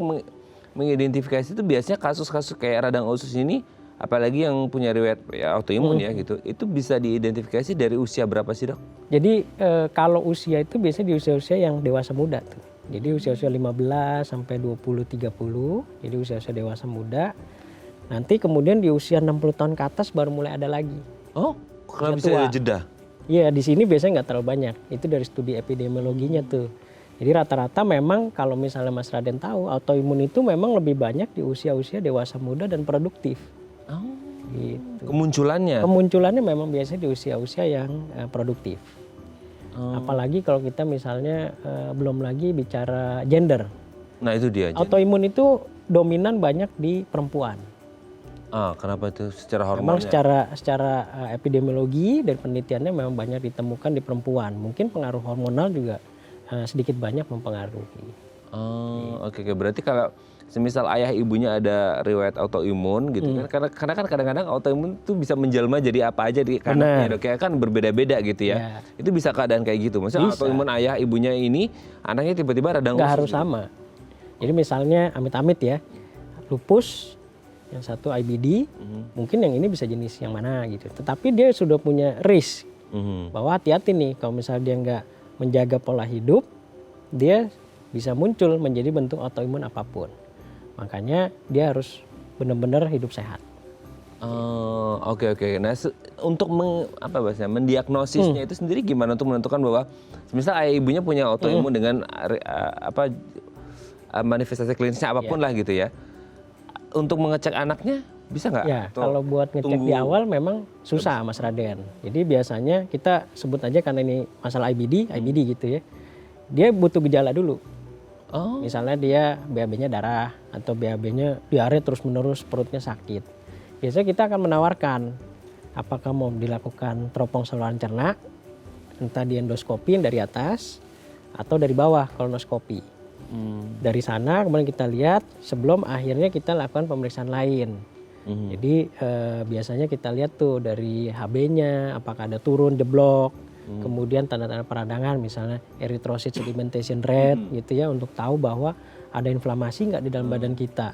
Speaker 2: mengidentifikasi itu biasanya kasus-kasus kayak radang usus ini, apalagi yang punya riwayat ya, autoimun ya gitu, itu bisa diidentifikasi dari usia berapa sih dok?
Speaker 1: Jadi kalau usia itu biasanya di usia-usia yang dewasa muda tuh. Jadi usia-usia 15 sampai 20 30, jadi usia-usia dewasa muda. Nanti kemudian di usia 60 tahun ke atas baru mulai ada lagi.
Speaker 2: Oh, kalau bisa
Speaker 1: tua.
Speaker 2: ada jeda?
Speaker 1: Iya, di sini biasanya nggak terlalu banyak. Itu dari studi epidemiologinya tuh. Jadi rata-rata memang kalau misalnya Mas Raden tahu, autoimun itu memang lebih banyak di usia-usia dewasa muda dan produktif.
Speaker 2: Oh,
Speaker 1: Gitu.
Speaker 2: kemunculannya?
Speaker 1: Kemunculannya memang biasanya di usia-usia yang produktif. Apalagi kalau kita misalnya belum lagi bicara gender.
Speaker 2: Nah itu dia.
Speaker 1: Autoimun itu dominan banyak di perempuan.
Speaker 2: Kenapa itu secara
Speaker 1: Memang
Speaker 2: hormonnya?
Speaker 1: secara epidemiologi dari penelitiannya memang banyak ditemukan di perempuan. Mungkin pengaruh hormonal juga sedikit banyak mempengaruhi.
Speaker 2: Oke. Berarti kalau semisal ayah ibunya ada riwayat autoimun gitu kan, karena kan kadang-kadang autoimun itu bisa menjelma jadi apa aja di anaknya, dok ya kan berbeda-beda gitu ya. Itu bisa keadaan kayak gitu. Maksudnya autoimun ayah ibunya ini, anaknya tiba-tiba radang usus.
Speaker 1: Nggak harus sama. Jadi misalnya amit-amit ya, lupus, yang satu IBD, mungkin yang ini bisa jenis yang mana gitu. Tetapi dia sudah punya risk bahwa hati-hati nih kalau misalnya dia nggak menjaga pola hidup, dia bisa muncul menjadi bentuk autoimun apapun. Makanya dia harus benar-benar hidup sehat.
Speaker 2: Oke. Nah untuk mendiagnosisnya itu sendiri gimana untuk menentukan bahwa misal ayah ibunya punya autoimun dengan manifestasi klinisnya apapun lah gitu ya. Untuk mengecek anaknya bisa nggak?
Speaker 1: Ya, kalau buat ngecek di awal memang susah Mas Raden. Jadi biasanya kita sebut aja karena ini masalah IBD gitu ya. Dia butuh gejala dulu. Misalnya dia BAB-nya darah atau BAB-nya diare terus-menerus, perutnya sakit. Biasanya kita akan menawarkan apakah mau dilakukan teropong saluran cerna, entah di endoskopi dari atas atau dari bawah kolonoskopi. Dari sana kemudian kita lihat sebelum akhirnya kita lakukan pemeriksaan lain. Jadi biasanya kita lihat tuh dari HB-nya apakah ada turun jeblok, kemudian tanda-tanda peradangan misalnya erythrocyte sedimentation rate gitu ya untuk tahu bahwa ada inflamasi nggak di dalam badan kita.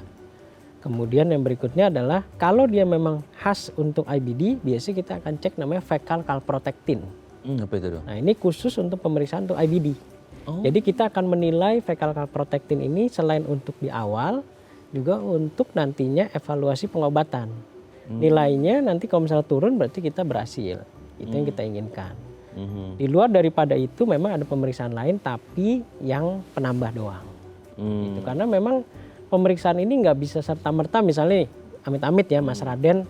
Speaker 1: Kemudian yang berikutnya adalah kalau dia memang khas untuk IBD, biasanya kita akan cek namanya fecal calprotectin.
Speaker 2: Apa itu dong?
Speaker 1: Nah ini khusus untuk pemeriksaan untuk IBD. Jadi kita akan menilai fecal calprotectin ini selain untuk di awal, juga untuk nantinya evaluasi pengobatan. Nilainya nanti kalau misalnya turun berarti kita berhasil. Itu yang kita inginkan. Di luar daripada itu memang ada pemeriksaan lain tapi yang penambah doang. Gitu. Karena memang pemeriksaan ini nggak bisa serta-merta misalnya amit-amit ya Mas Raden,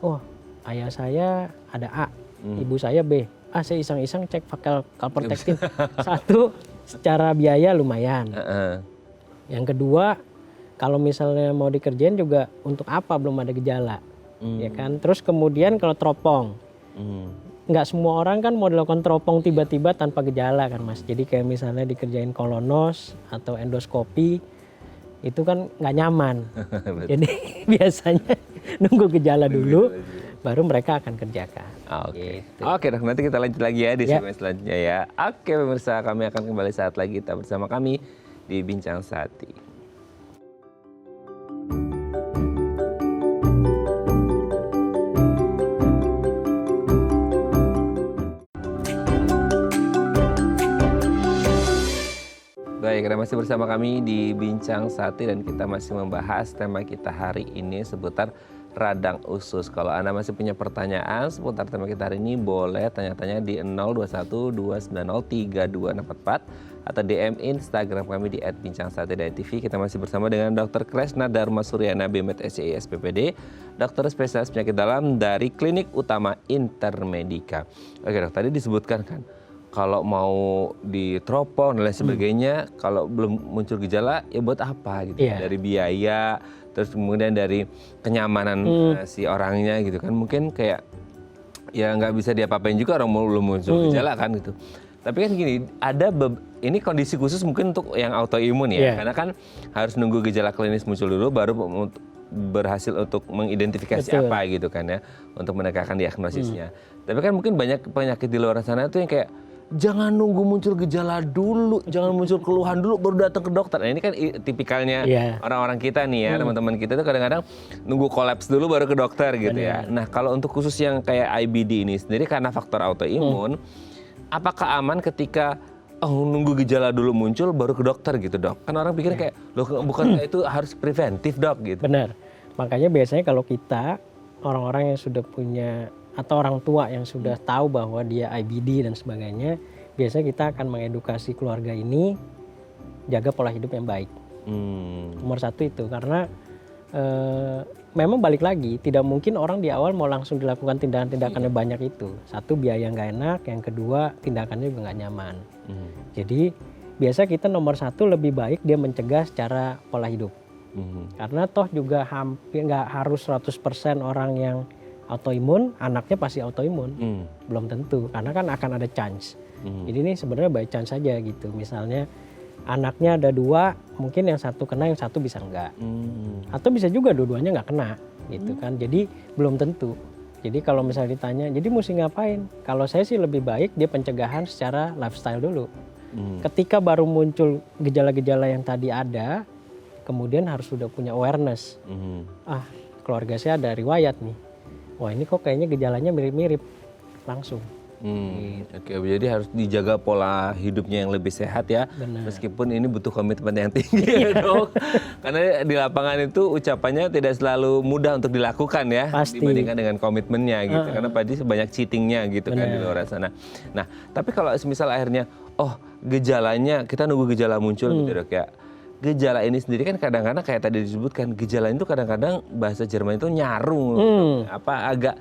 Speaker 1: oh ayah saya ada A, ibu saya B. Saya iseng-iseng cek fecal calprotectin. Satu, secara biaya lumayan. Yang kedua, kalau misalnya mau dikerjain juga untuk apa belum ada gejala, ya kan? Terus kemudian kalau teropong, nggak semua orang kan mau dilakukan teropong tiba-tiba tanpa gejala kan Mas. Jadi kayak misalnya dikerjain kolonos atau endoskopi, itu kan nggak nyaman. Jadi biasanya nunggu gejala dulu, baru mereka akan kerjakan.
Speaker 2: Oke, dok, nanti kita lanjut lagi ya di segmen selanjutnya ya. Oke pemirsa, kami akan kembali saat lagi tetap bersama kami di Bincang Sati. Baik, Anda masih bersama kami di Bincang Sati dan kita masih membahas tema kita hari ini seputar radang usus. Kalau Anda masih punya pertanyaan seputar tema kita hari ini, boleh tanya-tanya di 0212903244 atau DM Instagram kami di @bincang-sati.tv. Kita masih bersama dengan Dr. Kresna Dharma Suryana, BMed SCI SPPD, dokter spesialis penyakit dalam dari Klinik Utama Intermedica. Oke dok, tadi disebutkan kan, kalau mau diteropong dan lain sebagainya, kalau belum muncul gejala, ya buat apa gitu? Dari biaya, terus kemudian dari kenyamanan si orangnya gitu kan, mungkin kayak ya nggak bisa diapa-apain juga orang belum muncul gejala kan gitu. Tapi kan gini, ini kondisi khusus mungkin untuk yang autoimun ya, karena kan harus nunggu gejala klinis muncul dulu baru berhasil untuk mengidentifikasi apa gitu kan ya, untuk menegakkan diagnosisnya. Tapi kan mungkin banyak penyakit di luar sana itu yang kayak jangan nunggu muncul gejala dulu, jangan muncul keluhan dulu baru datang ke dokter. Nah ini kan tipikalnya orang-orang kita nih ya, teman-teman kita tuh kadang-kadang nunggu kolaps dulu baru ke dokter gitu ya. Nah kalau untuk khusus yang kayak IBD ini sendiri karena faktor autoimun, apakah aman ketika nunggu gejala dulu muncul baru ke dokter gitu dok? Kan orang pikir kayak, loh bukan itu harus preventif dok gitu.
Speaker 1: Benar, makanya biasanya kalau kita orang-orang yang sudah punya atau orang tua yang sudah tahu bahwa dia IBD dan sebagainya, biasanya kita akan mengedukasi keluarga ini jaga pola hidup yang baik. Nomor satu itu, karena memang balik lagi tidak mungkin orang di awal mau langsung dilakukan tindakan-tindakannya banyak itu. Satu, biaya nggak enak, yang kedua tindakannya juga nggak nyaman. Jadi biasa kita nomor satu lebih baik dia mencegah secara pola hidup. Karena toh juga hampir nggak harus 100% orang yang autoimun, anaknya pasti autoimun. Belum tentu, karena kan akan ada chance. Jadi ini sebenarnya by chance saja gitu. Misalnya anaknya ada 2, mungkin yang satu kena, yang satu bisa enggak. Atau bisa juga dua-duanya nggak kena gitu kan. Jadi belum tentu. Jadi kalau misalnya ditanya, jadi mesti ngapain? Kalau saya sih lebih baik dia pencegahan secara lifestyle dulu. Ketika baru muncul gejala-gejala yang tadi ada, kemudian harus sudah punya awareness. Keluarga saya ada riwayat nih. Wah ini kok kayaknya gejalanya mirip-mirip, langsung.
Speaker 2: Oke, jadi harus dijaga pola hidupnya yang lebih sehat ya.
Speaker 1: Benar.
Speaker 2: Meskipun ini butuh komitmen yang tinggi ya dok. Karena di lapangan itu ucapannya tidak selalu mudah untuk dilakukan ya.
Speaker 1: Pasti.
Speaker 2: Dibandingkan dengan komitmennya gitu. Karena pasti banyak cheatingnya gitu kan di luar sana. Nah tapi kalau misal akhirnya gejalanya, kita nunggu gejala muncul gitu dok ya. Gejala ini sendiri kan kadang-kadang kayak tadi disebutkan, gejala itu kadang-kadang bahasa Jerman itu nyarung, agak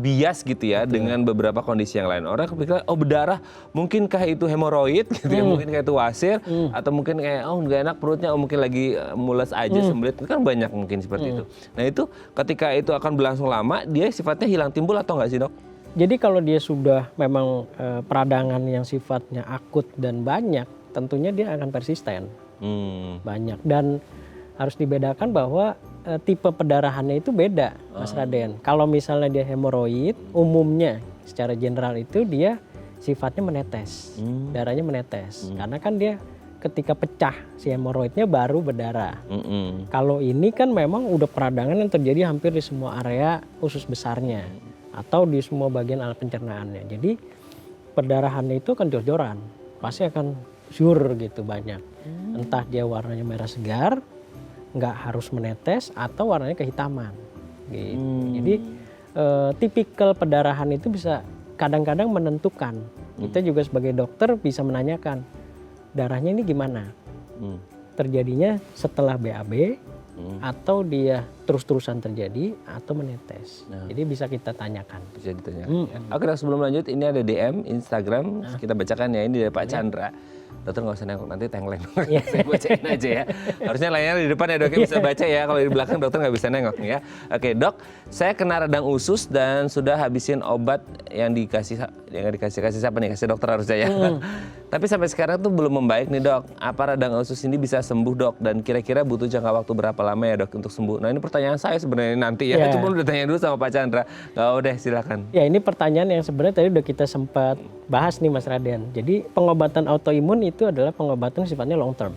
Speaker 2: bias gitu ya. Betul. Dengan beberapa kondisi yang lain. Orang kepikiran berdarah, mungkinkah itu hemoroid gitu ya, mungkinkah itu wasir, atau mungkin kayak nggak enak perutnya, mungkin lagi mules aja, sembelit, itu kan banyak mungkin seperti itu. Nah itu ketika itu akan berlangsung lama, dia sifatnya hilang timbul atau nggak sih dok?
Speaker 1: Jadi kalau dia sudah memang peradangan yang sifatnya akut dan banyak, tentunya dia akan persisten. Banyak, dan harus dibedakan bahwa tipe pendarahannya itu beda, Mas Raden. Kalau misalnya dia hemoroid, umumnya secara general itu dia sifatnya menetes, darahnya menetes, karena kan dia ketika pecah si hemoroidnya baru berdarah. Kalau ini kan memang udah peradangan yang terjadi hampir di semua area usus besarnya atau di semua bagian alat pencernaannya. Jadi perdarahannya itu akan jor-joran, pasti akan sure gitu banyak. Entah dia warnanya merah segar, nggak harus menetes, atau warnanya kehitaman. Gitu. Jadi tipikal pendarahan itu bisa kadang-kadang menentukan. Kita juga sebagai dokter bisa menanyakan, darahnya ini gimana? Terjadinya setelah BAB, atau dia terus-terusan terjadi, atau menetes. Jadi bisa kita tanyakan.
Speaker 2: Bisa ditanyakan. Oke, sebelum lanjut, ini ada DM Instagram, kita bacakan ya, ini dari Pak Chandra. Dokter nggak usah nengok, nanti tengkleng. Saya bacain aja ya. Harusnya layarnya di depan ya dok, bisa baca ya. Kalau di belakang dokter nggak bisa nengok ya. Oke dok, saya kena radang usus dan sudah habisin obat yang dikasih siapa nih? Kasih dokter harusnya ya. Tapi sampai sekarang tuh belum membaik nih dok. Apa radang usus ini bisa sembuh dok? Dan kira-kira butuh jangka waktu berapa lama ya dok untuk sembuh? Nah ini pertanyaan saya sebenarnya nanti ya. Cuma udah tanya dulu sama Pak Chandra. Gak udah silakan.
Speaker 1: Ya ini pertanyaan yang sebenarnya tadi udah kita sempat bahas nih Mas Raden. Jadi pengobatan autoimun itu adalah pengobatan sifatnya long term,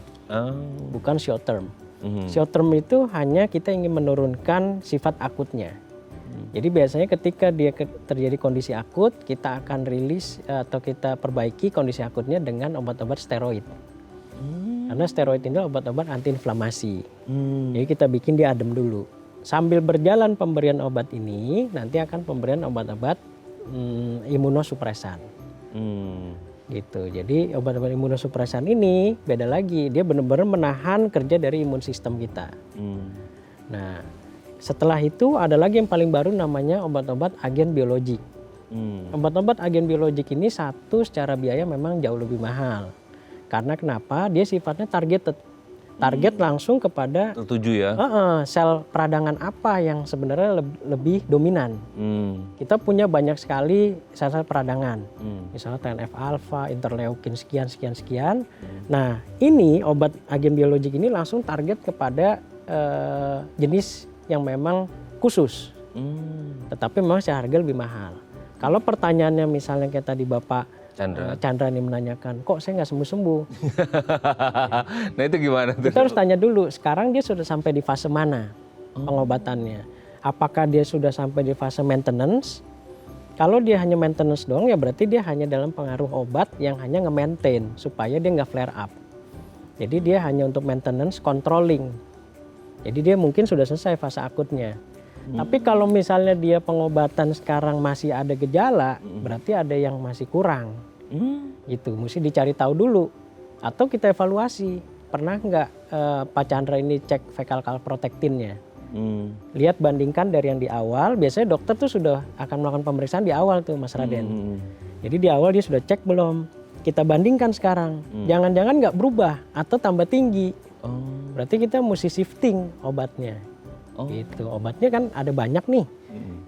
Speaker 1: bukan short term. Short term itu hanya kita ingin menurunkan sifat akutnya. Jadi biasanya ketika dia terjadi kondisi akut, kita akan rilis atau kita perbaiki kondisi akutnya dengan obat-obat steroid. Karena steroid ini obat-obat antiinflamasi. Jadi kita bikin dia adem dulu. Sambil berjalan pemberian obat ini, nanti akan pemberian obat-obat imunosupresan. Gitu. Jadi obat-obat imunosupresan ini beda lagi, dia benar-benar menahan kerja dari imun sistem kita. Nah, setelah itu ada lagi yang paling baru namanya obat-obat agen biologik. Obat-obat agen biologik ini satu secara biaya memang jauh lebih mahal. Karena kenapa? Dia sifatnya targeted. Target langsung kepada
Speaker 2: tertuju ya.
Speaker 1: Sel peradangan apa yang sebenarnya lebih dominan. Kita punya banyak sekali sel-sel peradangan. Misalnya TNF alfa, interleukin sekian. Nah, ini obat agen biologik ini langsung target kepada jenis yang memang khusus. Tetapi memang seharga lebih mahal. Kalau pertanyaannya misalnya kayak tadi Bapak Chandra nih menanyakan, kok saya nggak sembuh-sembuh?
Speaker 2: Nah itu gimana tuh?
Speaker 1: Kita harus tanya dulu, sekarang dia sudah sampai di fase mana pengobatannya? Apakah dia sudah sampai di fase maintenance? Kalau dia hanya maintenance doang ya berarti dia hanya dalam pengaruh obat yang hanya nge-maintain supaya dia nggak flare up. Jadi dia hanya untuk maintenance controlling. Jadi dia mungkin sudah selesai fase akutnya. Tapi kalau misalnya dia pengobatan sekarang masih ada gejala, berarti ada yang masih kurang. Gitu, mesti dicari tahu dulu. Atau kita evaluasi, pernah nggak Pak Chandra ini cek fecal calprotectin-nya? Lihat bandingkan dari yang di awal, biasanya dokter tuh sudah akan melakukan pemeriksaan di awal tuh Mas Raden. Jadi di awal dia sudah cek belum? Kita bandingkan sekarang, jangan-jangan nggak berubah atau tambah tinggi. Berarti kita mesti shifting obatnya. Gitu. Obatnya kan ada banyak nih.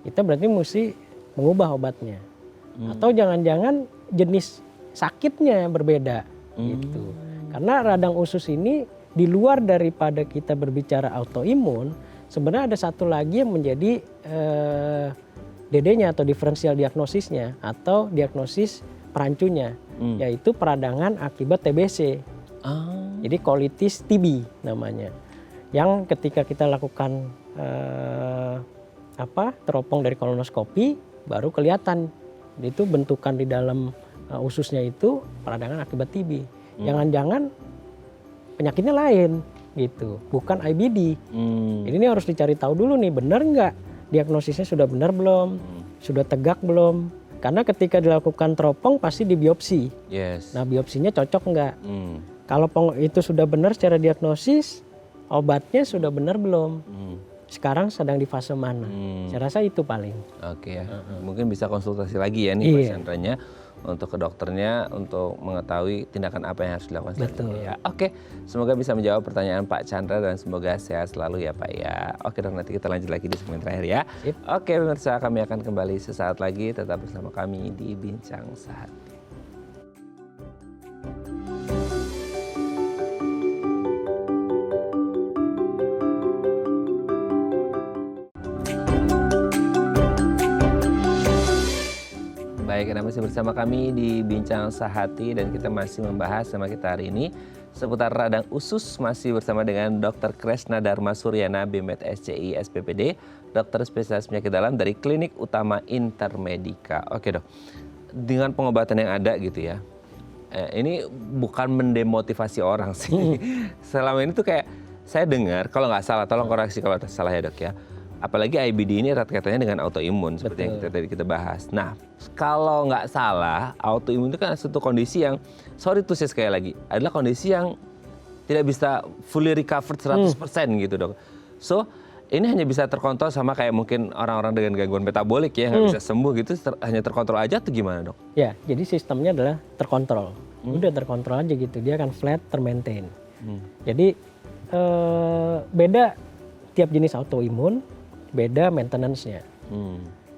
Speaker 1: Kita berarti mesti mengubah obatnya. Atau jangan-jangan jenis sakitnya berbeda gitu. Karena radang usus ini di luar daripada kita berbicara autoimun, sebenarnya ada satu lagi yang menjadi DD-nya atau diferensial diagnosisnya atau diagnosis perancunya, yaitu peradangan akibat TBC. Jadi colitis TB namanya. Yang ketika kita lakukan teropong dari kolonoskopi baru kelihatan itu bentukan di dalam ususnya itu peradangan akibat TB. Jangan-jangan penyakitnya lain gitu, bukan IBD. Jadi ini harus dicari tahu dulu nih, benar nggak diagnosisnya sudah benar belum, sudah tegak belum? Karena ketika dilakukan teropong pasti dibiopsi. Nah biopsinya cocok nggak? Kalau itu sudah benar secara diagnosis, obatnya sudah benar belum? Sekarang sedang di fase mana? Saya rasa itu paling.
Speaker 2: Oke ya. Mungkin bisa konsultasi lagi ya nih Pak Chandranya untuk ke dokternya untuk mengetahui tindakan apa yang harus dilakukan selanjutnya ya. Oke, semoga bisa menjawab pertanyaan Pak Chandra dan semoga sehat selalu ya Pak ya. Oke dok, nanti kita lanjut lagi di segmen terakhir ya. Oke pemirsa, kami akan kembali sesaat lagi, tetap bersama kami di Bincang Sehati. Baik, Anda masih bersama kami di Bincang Sehati dan kita masih membahas sama kita hari ini seputar radang usus, masih bersama dengan Dr. Kresna Dharma Suryana, BMed SCI SPPD, dokter spesialis penyakit dalam dari Klinik Utama Intermedica. Oke dok, dengan pengobatan yang ada gitu ya, ini bukan mendemotivasi orang sih. Selama ini tuh kayak saya dengar, kalau nggak salah, tolong koreksi kalau salah ya dok ya. Apalagi IBD ini erat kaitannya dengan autoimun seperti yang kita bahas. Nah, kalau nggak salah, autoimun itu kan satu kondisi yang, sorry tuh saya sekali lagi, adalah kondisi yang tidak bisa fully recovered 100% gitu dok. So, ini hanya bisa terkontrol sama kayak mungkin orang-orang dengan gangguan metabolik ya, nggak bisa sembuh gitu, hanya terkontrol aja atau gimana dok?
Speaker 1: Ya, jadi sistemnya adalah terkontrol. Udah terkontrol aja gitu, dia akan flat, termaintain. Jadi beda tiap jenis autoimun, beda maintenance-nya.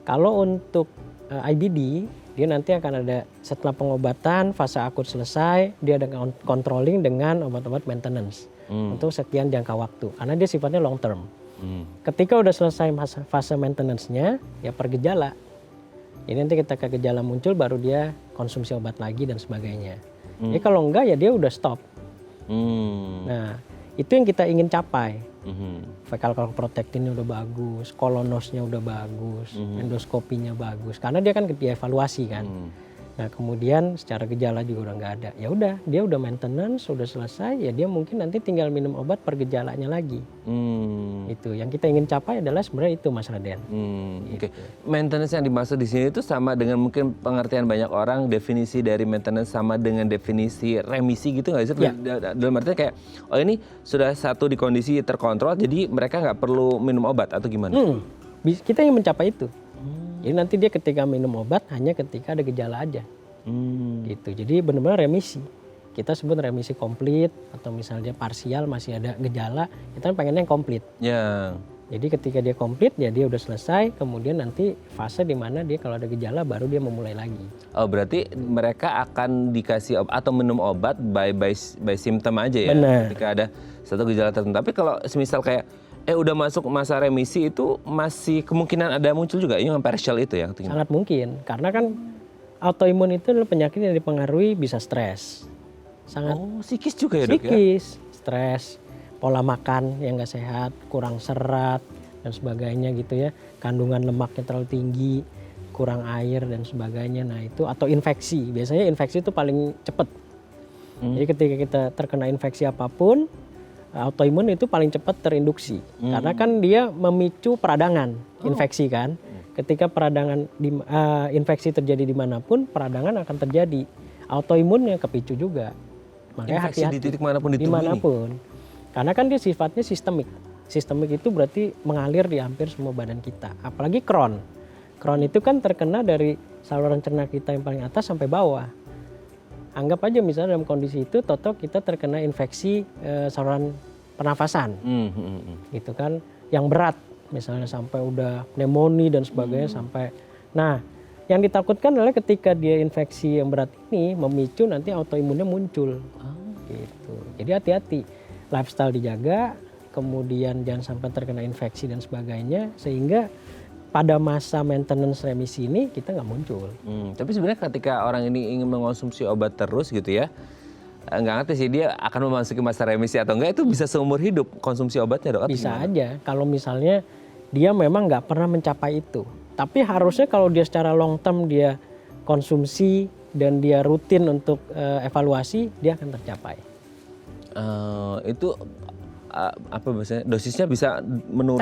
Speaker 1: Kalau untuk IBD, dia nanti akan ada setelah pengobatan, fase akut selesai, dia ada controlling dengan obat-obat maintenance untuk sekian jangka waktu. Karena dia sifatnya long term. Ketika udah selesai fase maintenance-nya, ya per gejala. Jadi nanti ketika gejala muncul, baru dia konsumsi obat lagi dan sebagainya. Jadi kalau enggak, ya dia udah stop. Nah, itu yang kita ingin capai. Fecal calprotectin-nya udah bagus, kolonosnya udah bagus, endoskopinya bagus, karena dia kan dievaluasi kan. Nah kemudian secara gejala juga udah nggak ada, ya udah dia udah maintenance, sudah selesai, ya dia mungkin nanti tinggal minum obat per gejalanya lagi. Itu yang kita ingin capai adalah sebenarnya itu Mas Raden.
Speaker 2: Oke. Maintenance yang dimaksud di sini itu sama dengan mungkin pengertian banyak orang, definisi dari maintenance sama dengan definisi remisi gitu nggak sih? Ya. Dalam artinya kayak, oh ini sudah satu di kondisi terkontrol, jadi mereka nggak perlu minum obat atau gimana?
Speaker 1: Kita ingin mencapai itu. Jadi nanti dia ketika minum obat hanya ketika ada gejala aja. Gitu. Jadi benar-benar remisi. Kita sebut remisi komplit atau misalnya parsial masih ada gejala, kita pengennya yang komplit. Jadi ketika dia komplit ya dia udah selesai, kemudian nanti fase di mana dia kalau ada gejala baru dia memulai lagi. Oh
Speaker 2: berarti mereka akan dikasih atau minum obat by symptom aja ya?
Speaker 1: Benar.
Speaker 2: Ketika ada satu gejala tertentu. Tapi kalau semisal kayak udah masuk masa remisi itu masih kemungkinan ada muncul juga yang partial itu ya?
Speaker 1: Sangat mungkin, karena kan autoimun itu adalah penyakit yang dipengaruhi bisa stres. Sangat
Speaker 2: Psikis juga ya dok ya?
Speaker 1: psikis, stres, pola makan yang nggak sehat, kurang serat dan sebagainya gitu ya. Kandungan lemaknya terlalu tinggi, kurang air dan sebagainya. Nah itu atau infeksi. Biasanya infeksi itu paling cepat. Jadi ketika kita terkena infeksi apapun, autoimun itu paling cepat terinduksi. Karena kan dia memicu peradangan infeksi kan. Ketika infeksi terjadi dimanapun, peradangan akan terjadi. Autoimunnya kepicu juga. Makanya
Speaker 2: Infeksi
Speaker 1: hati-hati.
Speaker 2: di titik manapun di tubuh ini?
Speaker 1: Dimanapun. Karena kan dia sifatnya sistemik. Sistemik itu berarti mengalir di hampir semua badan kita. Apalagi Crohn. Crohn itu kan terkena dari saluran cerna kita yang paling atas sampai bawah. Anggap aja misalnya dalam kondisi itu toto kita terkena infeksi saluran pernafasan. Gitu kan. Yang berat. Misalnya sampai udah pneumonia dan sebagainya sampai. Nah yang ditakutkan adalah ketika dia infeksi yang berat ini memicu nanti autoimunnya muncul. Gitu. Jadi hati-hati, lifestyle dijaga, kemudian jangan sampai terkena infeksi dan sebagainya, sehingga pada masa maintenance remisi ini kita nggak muncul.
Speaker 2: Tapi sebenarnya ketika orang ini ingin mengonsumsi obat terus gitu ya, nggak ngerti sih dia akan memasuki masa remisi atau enggak, itu bisa seumur hidup konsumsi obatnya dok?
Speaker 1: Bisa aja kalau misalnya dia memang nggak pernah mencapai itu. Tapi harusnya kalau dia secara long term dia konsumsi dan dia rutin untuk evaluasi, dia akan tercapai.
Speaker 2: Itu apa bahasanya, dosisnya bisa menurun?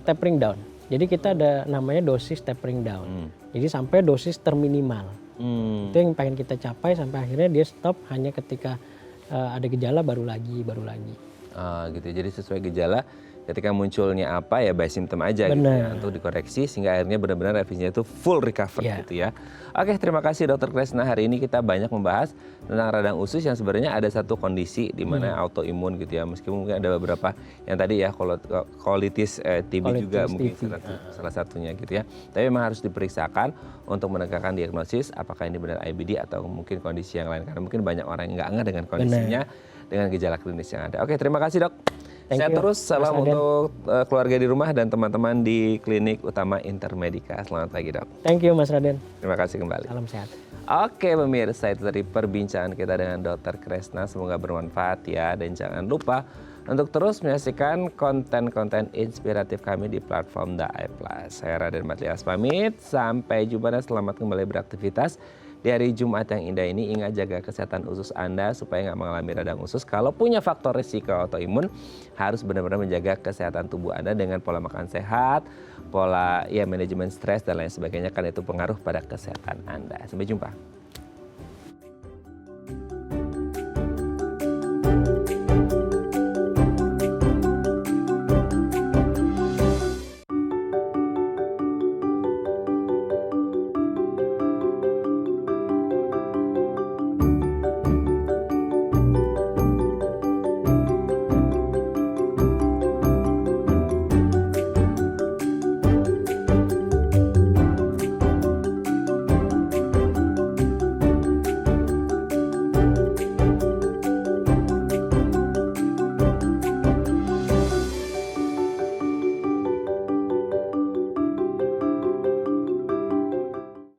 Speaker 1: Tapering down. Jadi kita ada namanya dosis tapering down. Jadi sampai dosis terminimal. Itu yang pengen kita capai sampai akhirnya dia stop hanya ketika ada gejala baru lagi.
Speaker 2: Gitu. Jadi sesuai gejala, ketika munculnya apa ya by symptom aja gitu ya, untuk dikoreksi sehingga akhirnya benar-benar revisinya itu full recover gitu ya. Oke, terima kasih Dr. Kresna. Hari ini kita banyak membahas tentang radang usus yang sebenarnya ada satu kondisi di mana autoimun gitu ya. Meskipun mungkin ada beberapa yang tadi ya colitis TB juga mungkin salah satunya gitu ya. Tapi memang harus diperiksakan untuk menegakkan diagnosis apakah ini benar IBD atau mungkin kondisi yang lain, karena mungkin banyak orang yang nggak ngeh dengan kondisinya dengan gejala klinis yang ada. Oke, terima kasih dok. Sehat terus, salam untuk keluarga di rumah dan teman-teman di Klinik Utama Intermedica. Selamat pagi dok.
Speaker 1: Thank you Mas Raden.
Speaker 2: Terima kasih kembali.
Speaker 1: Salam sehat.
Speaker 2: Oke pemirsa, itu tadi perbincangan kita dengan Dr. Kresna. Semoga bermanfaat ya. Dan jangan lupa untuk terus menyaksikan konten-konten inspiratif kami di platform The Eye Plus. Saya Raden Matlias pamit. Sampai jumpa dan selamat kembali beraktivitas. Di hari Jumat yang indah ini, ingat jaga kesehatan usus Anda supaya nggak mengalami radang usus. Kalau punya faktor risiko autoimun, harus benar-benar menjaga kesehatan tubuh Anda dengan pola makan sehat, pola manajemen stres dan lain sebagainya, karena itu pengaruh pada kesehatan Anda. Sampai jumpa.